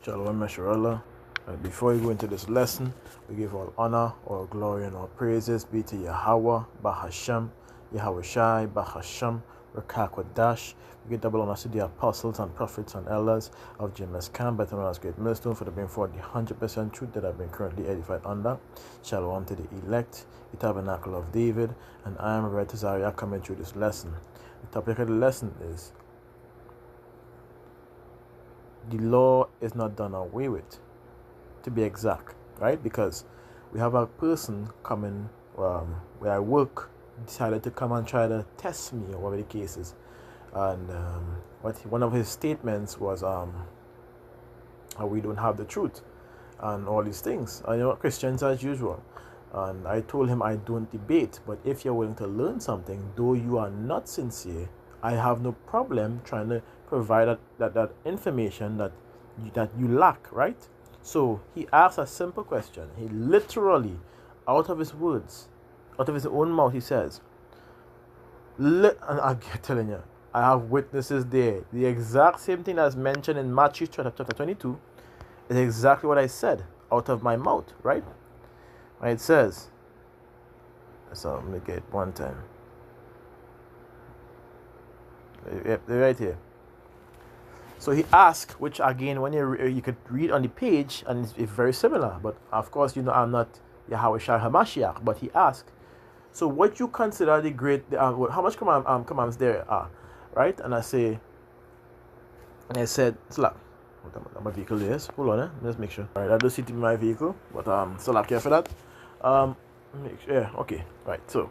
Shalom Mesharallah. And before we go into this lesson, we give all honor, all glory, and all praises be to Yahweh, Bahashem, Yahweh Shai, Bahashem, Rakakwadash. We give double honor to the apostles and prophets and elders of James Camp, better known as Great Millstone, for the being for the 100% truth that I've been currently edified under. Shalom to the elect, the tabernacle of David, and I am Red Tazaria coming through this lesson. The topic of the lesson is the law is not done away with, to be exact, right? Because we have a person coming where I work decided to come and try to test me or whatever the case is, and one of his statements was how we don't have the truth and all these things. I know Christians as usual, and I told him I don't debate, but if you're willing to learn something, though you are not sincere, I have no problem trying to provide that information that you lack, right? So he asked a simple question. He literally, out of his words, out of his own mouth, he says, and I'm telling you, I have witnesses there. The exact same thing as mentioned in Matthew chapter 22 is exactly what I said out of my mouth, right? And it says, so let me get it one time. Yep, they're right here. So he asked, which again, when you could read on the page, and it's very similar. But of course, I'm not Yahweh Shai HaMashiach. But he asked, so what you consider the great? How much commands there are, right? And I said, Slap. My vehicle is. Hold on, let's make sure. All right, I do see it in my vehicle, but Slap care for that. Yeah, okay, right. So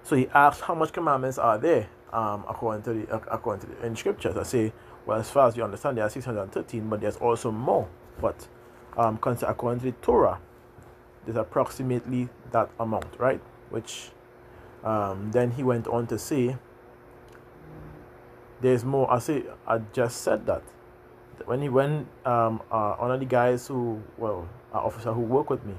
he asked, how much commandments are there? According to the in scriptures, I say, well, as far as you understand, there are 613, but there's also more. But according to the Torah, there's approximately that amount, right? Which then he went on to say, there's more. I just said that when one of the guys who, an officer who work with me,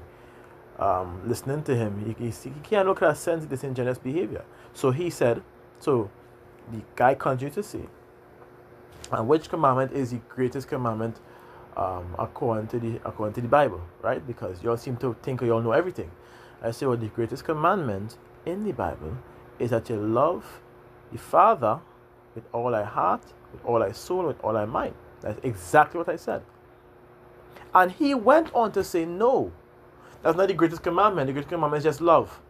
listening to him, he can't look at a sense of disingenuous behavior. So he said, so the guy continued to say, and which commandment is the greatest commandment according to the Bible, right? Because you all seem to think you all know everything. I say, well, the greatest commandment in the Bible is that you love the Father with all thy heart, with all thy soul, with all thy mind. That's exactly what I said. And he went on to say, no, that's not the greatest commandment. The greatest commandment is just love.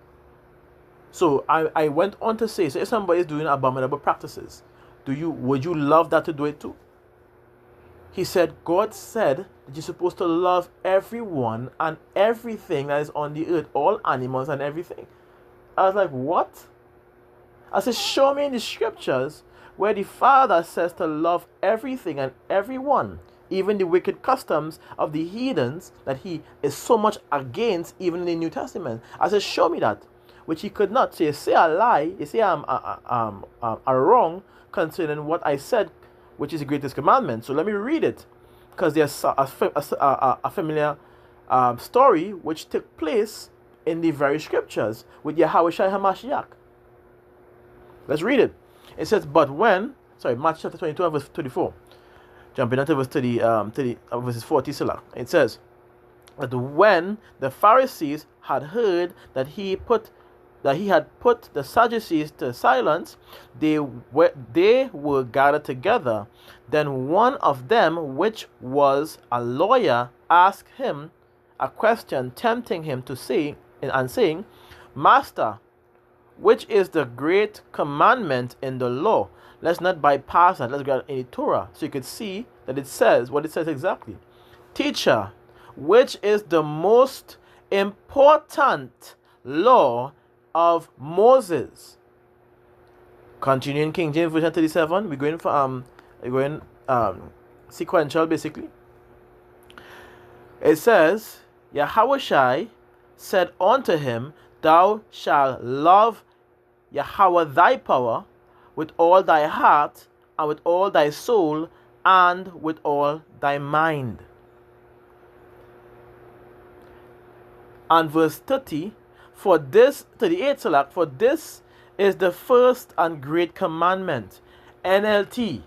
So I went on to say, so if somebody is doing abominable practices, would you love that to do it too? He said, God said that you're supposed to love everyone and everything that is on the earth, all animals and everything. I was like, what? I said, show me in the scriptures where the Father says to love everything and everyone, even the wicked customs of the heathens that he is so much against, even in the New Testament. I said, show me that. Which he could not. So you say a lie, you say I'm wrong concerning what I said, which is the greatest commandment. So let me read it, because there's a familiar story which took place in the very scriptures with Yahweh Shai HaMashiach. Let's read it. It says, Matthew chapter 22 and verse 34. Jumping into verse 30, verses 40, it says that when the Pharisees had heard that he had put the Sadducees to silence, they were gathered together. Then one of them, which was a lawyer, asked him a question, tempting him to say, and saying, Master, which is the great commandment in the law? Let's not bypass that. Let's go in the Torah so you could see that it says what it says exactly. Teacher, which is the most important law of Moses? Continuing King James Version 37, we're going sequential basically. It says, Yahweh Shai said unto him, Thou shalt love Yahweh thy power with all thy heart, and with all thy soul, and with all thy mind. And verse 30, for this is the first and great commandment. NLT,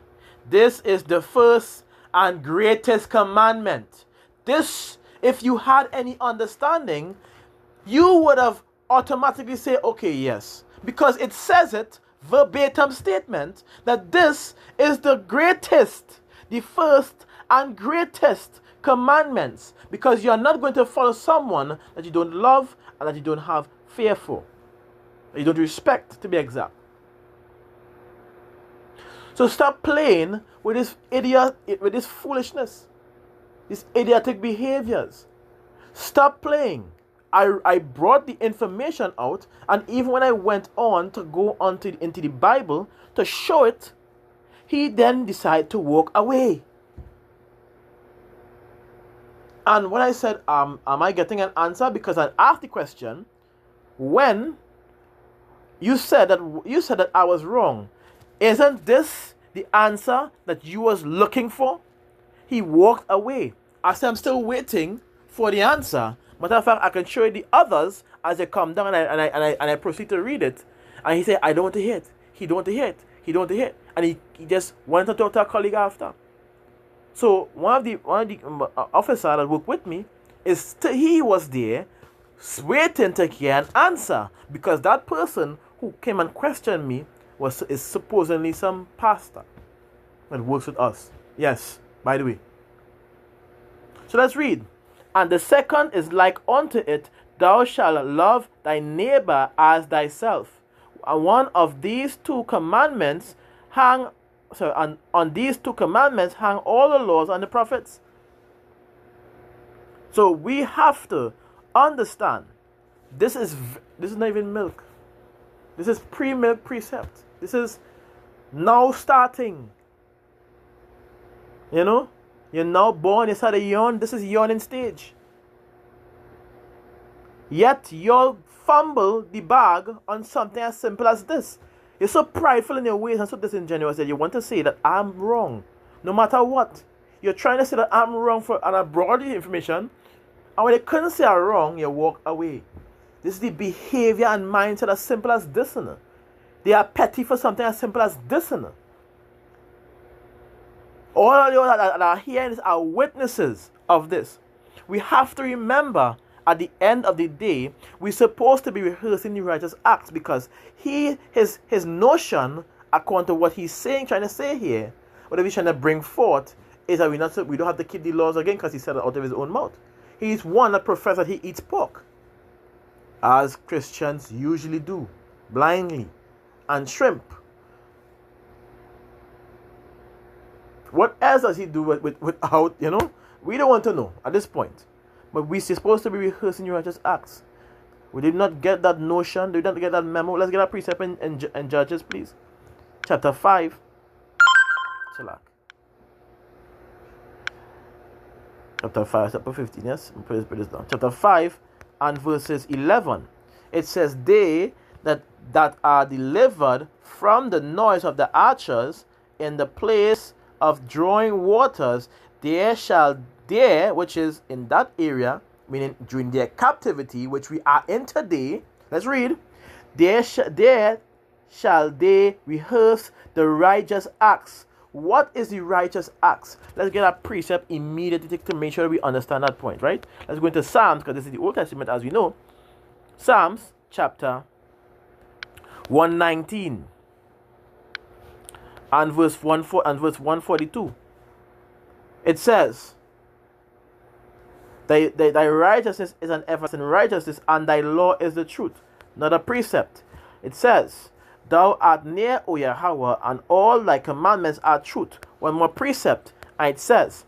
this is the first and greatest commandment. This, if you had any understanding, you would have automatically say, okay, yes. Because it says it, verbatim statement, that this is the greatest, the first and greatest commandments. Because you are not going to follow someone that you don't love and that you don't have fear for. That you don't respect, to be exact. So stop playing with this idiot, with this foolishness, these idiotic behaviors. Stop playing. I brought the information out, and even when I went on to go into the Bible to show it, he then decided to walk away. And when I said, am I getting an answer? Because I asked the question, when you said that I was wrong, isn't this the answer that you was looking for? He walked away. I said, I'm still waiting for the answer. Matter of fact, I can show you the others as they come down, and I proceed to read it. And he said, I don't want to hear it. He don't want to hear it. He don't want to hear it. And he just went to talk to a colleague after. So one of the officers that worked with me he was there waiting to get an answer, because that person who came and questioned me is supposedly some pastor that works with us. Yes, by the way. So let's read. And the second is like unto it, thou shalt love thy neighbor as thyself. And one of these two commandments on these two commandments hang all the laws and the prophets. So we have to understand, this is not even milk. This is pre-milk precept. This is now starting. You know? You're now born, you start to yawn. This is yawning stage. Yet you'll fumble the bag on something as simple as this. You're so prideful in your ways and so disingenuous that you want to say that I'm wrong. No matter what. You're trying to say that I'm wrong and I brought you information. And when they couldn't say I'm wrong, you walk away. This is the behavior and mindset as simple as this. They are petty for something as simple as this. All of you that are here are witnesses of this. We have to remember, at the end of the day, we're supposed to be rehearsing the righteous acts, because his notion, according to what he's trying to say here, what he's trying to bring forth, is that we don't have to keep the laws again, because he said it out of his own mouth. He's one that professes that he eats pork, as Christians usually do, blindly, and shrimp. What else does he do without, we don't want to know at this point. But we're supposed to be rehearsing your righteous acts. We did not get that notion. We did not get that memo. Let's get a precept in Judges, please. Chapter 5. Chapter 5, chapter 15, yes? Put this down. Chapter 5 and verses 11. It says, they that are delivered from the noise of the archers in the place of drawing waters, which is in that area, meaning during their captivity, which we are in today. Let's read. There shall they rehearse the righteous acts. What is the righteous acts? Let's get a precept immediately to make sure we understand that point, right? Let's go into Psalms, because this is the Old Testament, as we know. Psalms chapter 119 and verse 142. It says, Thy righteousness is an everlasting righteousness, and thy law is the truth. Not a precept. It says, Thou art near, O Yahweh, and all thy commandments are truth. One more precept, and it says,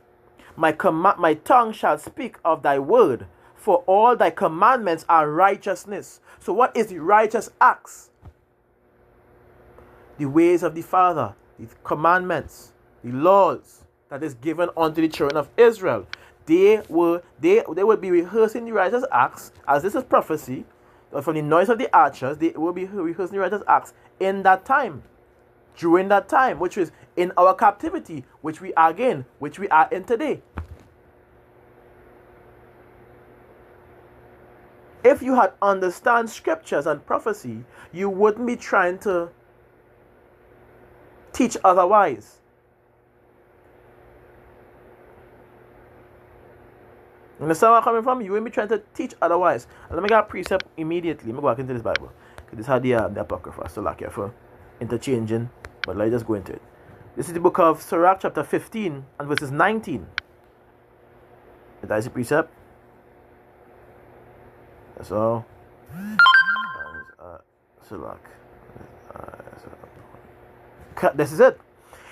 My tongue shall speak of thy word, for all thy commandments are righteousness. So what is the righteous acts? The ways of the Father, the commandments, the laws that is given unto the children of Israel. They would be rehearsing the righteous acts, as this is prophecy, from the noise of the archers. They will be rehearsing the righteous acts in that time, during that time, which is in our captivity, which we are in today. If you had understand scriptures and prophecy, you wouldn't be trying to teach otherwise. You understand where I'm coming from? You will be trying to teach otherwise. And let me get a precept immediately. Let me go back into this Bible. This is how the Apocrypha. So like for interchanging. But let's just go into it. This is the book of Sirach, chapter 15 and verses 19. That is the precept. That's all. Sirach. This is it.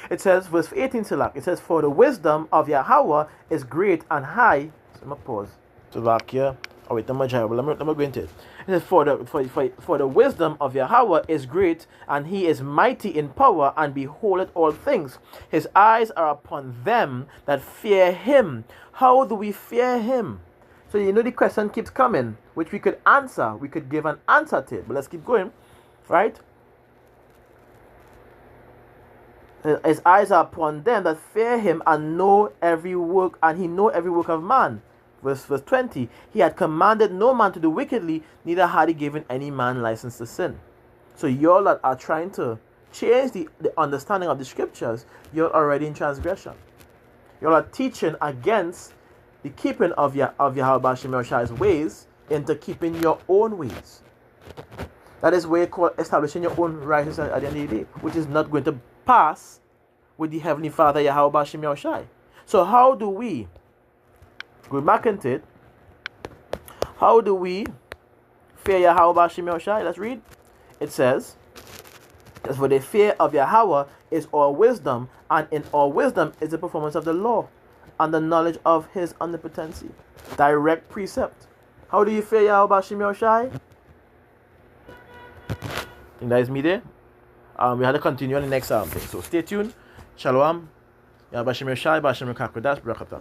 It says, verse 18, Sirach. It says, for the wisdom of Yahweh is great and high. So I'm going to pause. Sirach here. Oh wait, let me go into it. It says, for the wisdom of Yahweh is great, and he is mighty in power, and beholdeth all things. His eyes are upon them that fear him. How do we fear him? So you know the question keeps coming, which we could answer. We could give an answer to it. But let's keep going. Right? His eyes are upon them that fear him, and know every work, and he know every work of man. Verse 20, he had commanded no man to do wickedly, neither had he given any man license to sin. So y'all that are trying to change the understanding of the scriptures, you're already in transgression. Y'all are teaching against the keeping of Yahweh Shem Yahshua's ways into keeping your own ways. That is where you call establishing your own righteousness at the end of the day, which is not going to pass with the Heavenly Father Yahweh Shem Yahushai. So how do we go back into it? How do we fear Yahweh Shem Yahushai? Let's read. It says, for the fear of Yahweh is all wisdom, and in all wisdom is the performance of the law, and the knowledge of his omnipotency. Direct precept. How do you fear Yahweh Shem Yahushai? I think that is me there. We had to continue on the next thing. So stay tuned. Shalom. Yahweh Shem Yahushai, Bashem Kakodash, Brakata.